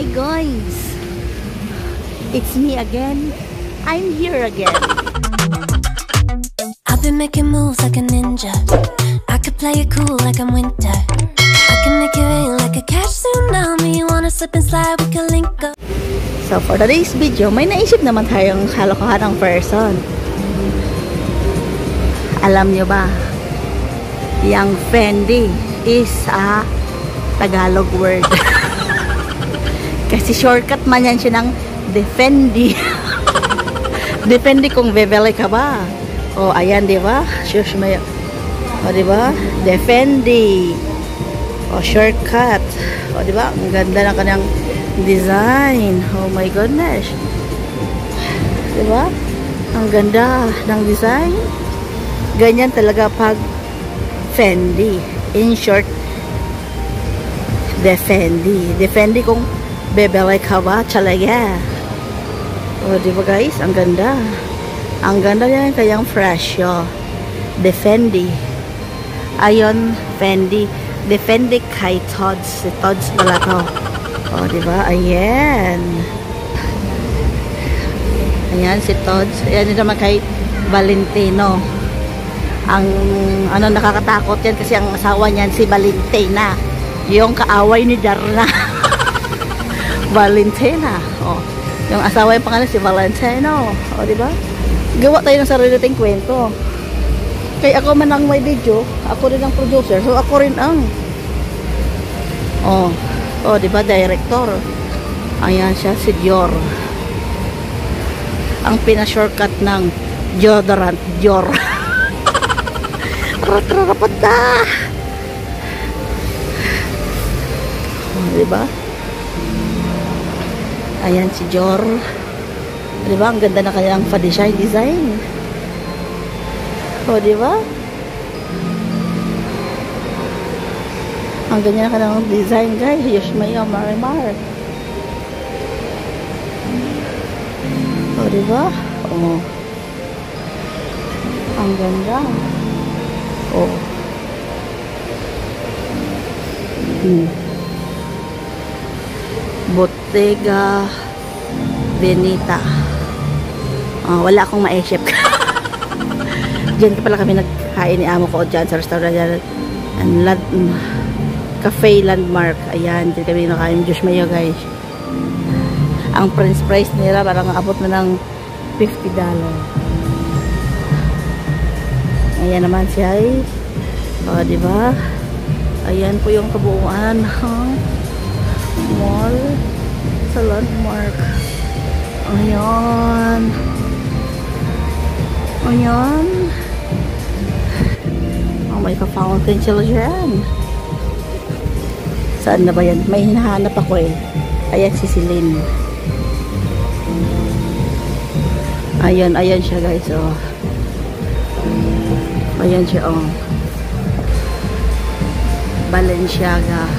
Hi guys! It's me again. I'm here again. I've been making moves like a ninja. I could play it cool like I'm winter. I can make it rain like a cash tsunami. You wanna slip and slide, we can link up. So for today's video, may naisip naman tayong kalokohan ng person. Alam nyo ba, yung Fendi is a Tagalog word. Kasi shortcut man yan siya ng Defendi. Depende kung bebele ka ba. O ayan, di ba? Shush mo yan. O di ba? Defendi. O shortcut. O di ba? Ang ganda ng kanyang design. Oh my goodness. Di ba? Ang ganda ng design. Ganyan talaga pag Fendi. In short, Defendi. Defendi kung bebele ka ba talaga. O diba guys, ang ganda. Ang ganda yan kayang presyo. Defendi. Ayon, Fendi. Defendi kay Todds. Si Todds pala to. O diba, ayan. Ayan si Todds. Ayan din naman kay Valentino. Ang ano, nakakatakot yan kasi ang asawa niyan si Valentina, yung kaaway ni Darna. Valentina. Oh, yung asawa yung pangalan si Valentino. O diba? Gawa tayo ng sarili nating kwento. Kaya ako man ang may video, ako rin ang producer, so ako rin ang diba, director. Ayan siya, si Dior. Ang pinashortcut ng deodorant, Dior. Rapat na. Diba? Ayan si Dior. Diba? Ang ganda na kanyang design. O diba? Ang ganda na kanyang design, guys. Diyos mayo, marimar. O diba? O. Ang ganda. O. Bottega Veneta. Wala akong ma-e-chef. Diyan pala kami nagkain ni amo ko dyan sa restaurant dyan. Cafe Landmark. Ayan, diyan kami nakain. Diyos mayo, guys. Ang french fries nila parang abot na ng $50. Ayan naman siya. O, diba? Ayan po yung kabuuan. Mall sa Landmark. Ayan. Ayan. May ka-fountain sila dyan. Saan na ba yan? May hinahanap ako eh. Ayan si Celine. Ayan siya, guys. Oh. Ayan siya, oh. Balenciaga.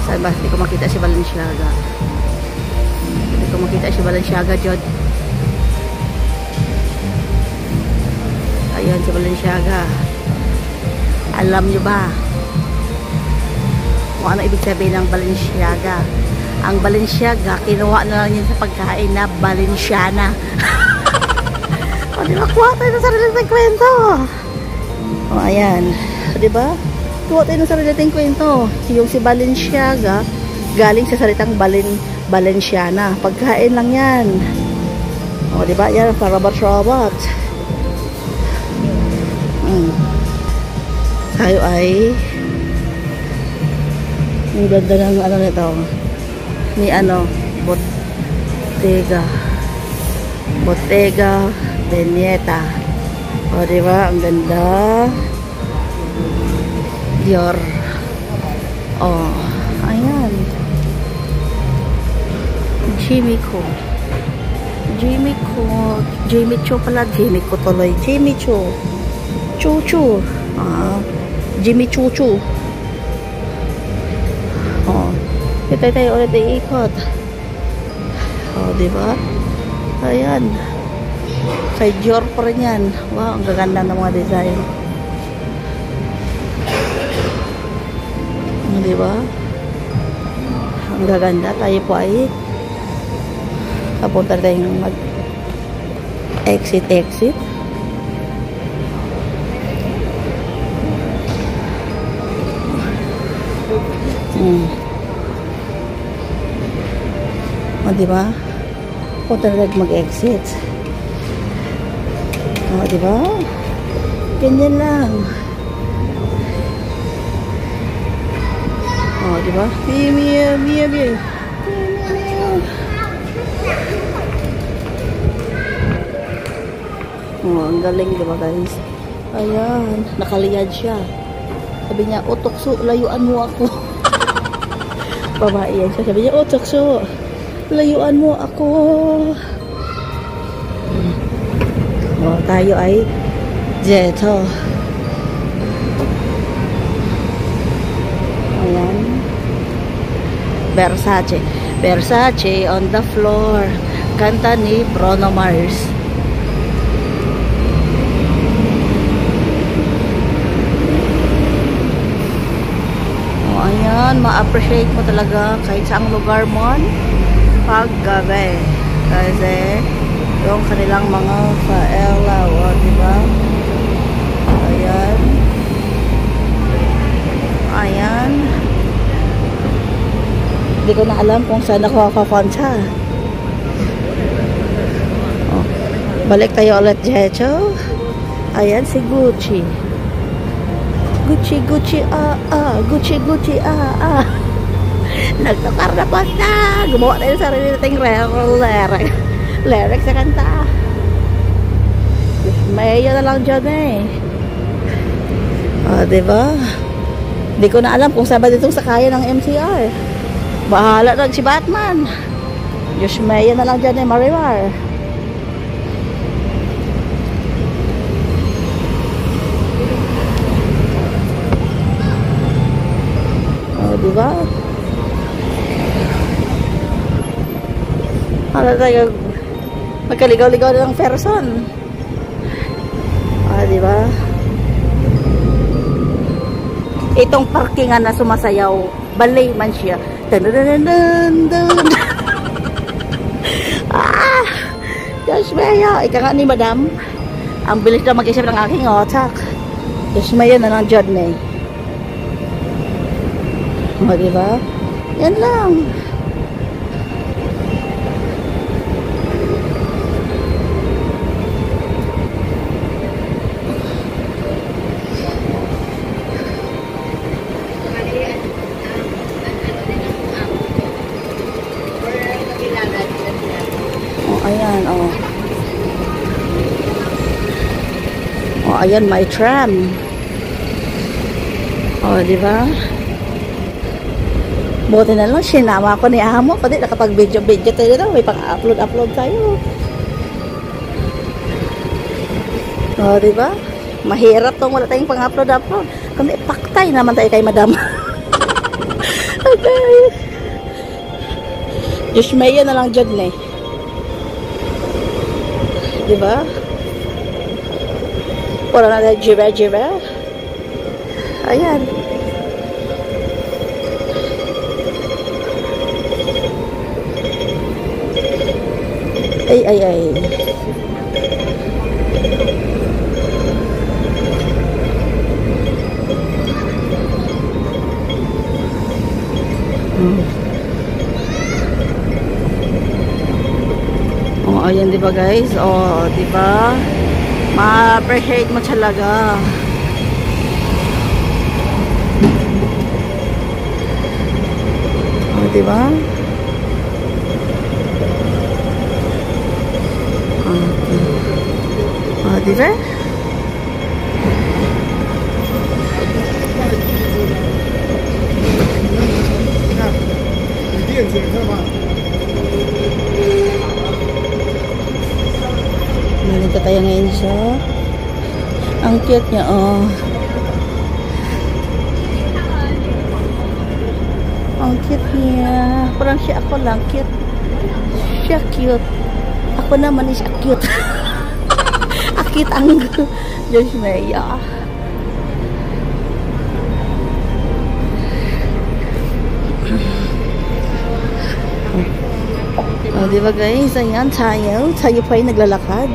Saan ba? Hindi ko makita si Balenciaga. Hindi ko makita si Balenciaga, Jod. Ayan si Balenciaga. Alam nyo ba kung ano ibig sabihin ng Balenciaga? Ang Balenciaga, kinuha na lang yun sa pagkain na Balenciana. O, diba? Kuha tayo ng sarili ng kwento. O, ayan. O, diba? Kuha tayo ng sarili ng kwento. Yung si Balenciaga, galing sa salitang Balenciana. Pagkain lang yan. O, diba? Yan, parabat-rabat. Tayo ay ang ganda ng ano nito ni Bottega Veneta. O diba, ang ganda. Dior. O, ayan. Jimmy Choo pala. Jimmy Choo tuloy. Jimmy Choo. Choo. Jimmy Choo. Oh, ito tayo ulit iikot. Oh, diba? Ayan. Kay Dior pa rin yan. Wow, ang gaganda ng mga design. Diba? ang gaganda. Tayo po ay papunta tayong mag exit. O, diba? Punta na mag exit. O, diba? Ganyan lang. O, diba? Mia. Oh, ang galing, diba guys? Ayan, nakaliyad siya. Sabi niya, Tukso, layuan mo ako. Babae yan siya. Sabi niya, Tukso, layuan mo ako. Oh, tayo ay Jeto. Ayan. Versace on the floor. Kanta ni Bruno Mars. Ayan, ma-appreciate mo talaga kahit saang lugar mo pag gabi. Kasi yung kanilang mga paella, o, diba? Ayan. Hindi ko na alam kung saan ako kakakonsa. Oh, balik tayo ulit, Jecho. Ayan si Gucci. Gucci, nagtukar na po na. Gumawa tayo sa sarili nating lyrics sa kanta. May na lang dyan eh. O, diba? Hindi ko na alam kung saan ba ditong sakayan ng MCR. Bahala lang si Batman. Diyos, may na lang dyan eh, Marimar. Diba? Ano tayo magkaligaw-ligaw na ng person. Diba? Itong parkingan na sumasayaw, balay man siya. Diyos maya, ika nga ni madam, ang bilis na mag-isip ng aking otak. Diyos maya na ng John eh. O, diba? Yan lang. O, ayan, o. O, ayan, my tram. O, diba? Buti na lang, sinama ko ni Amo. Kasi nakapag-video tayo na. May pang-upload tayo. O, diba? Mahirap tong wala tayong pang-upload. Kundi paktay naman tayo kay madam. Okay. Diyos maya na lang dyan eh. Diba? Wala na tayo jiba. Ayan. Ay. Oh, ayan, diba guys? Oh, diba? Ma-appreciate mo talaga. Oh, diba? Oh, diba? Nalito tayo ngayon siya. Ang cute niya, oh. Ang cute niya. Parang siya ako lang, cute. Siya cute. Ako naman is cute. Akit ang Diyos maya. O, diba guys? Ayan, tayo. Tayo pa yung naglalakad.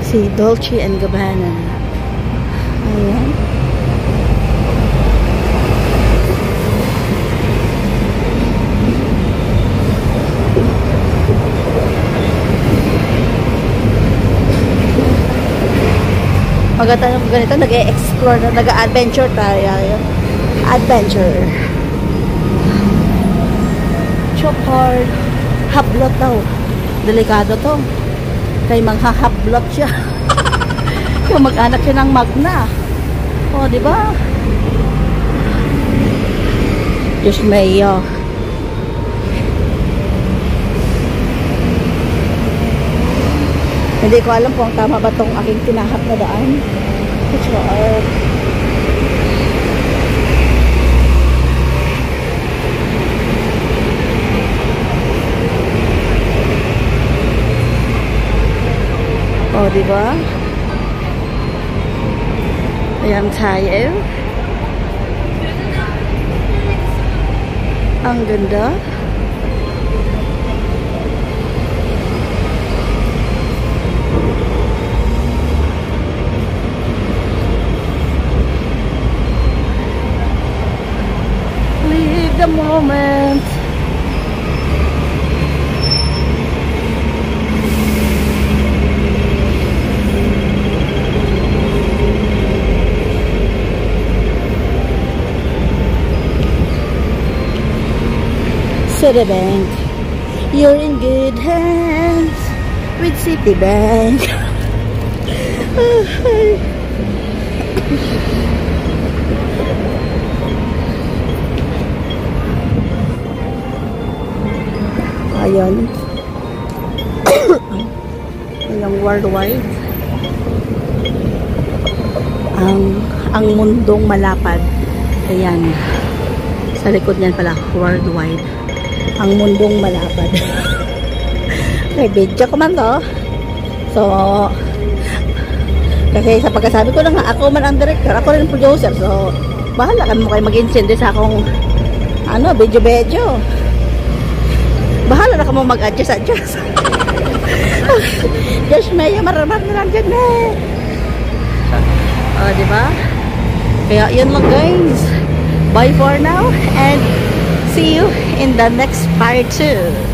Si Dolce and Gabbana. Ayan. Ganito, nag-e-explore na, nag-adventure tayo. Adventure. Chopard. Hablot daw. Delikado to. Kay manghahablot siya. Kung mag-anak siya ng magna. O, di ba? Diyos mayo. Hindi ko alam kung tama ba tong aking tinahak na daan. Sure. Oh, diba? Ayan tayo. Ang ganda. Live the moment. Citibank, you're in good hands with Citibank. Ayun. Yung worldwide. Ang mundong malapad. Ayan. Sa likod niyan pala, worldwide. Ang mundong malapad. May video ko man to. So, kasi sa pagkasabi ko na nga, ako man ang director, ako rin ang producer. So, bahala kami mo kayo mag-insende sa akong video. Bahala na ka mo mag-adjust. Diyos may maramar na lang dyan diba? Kaya yun lang guys. Bye for now and see you in the next part 2.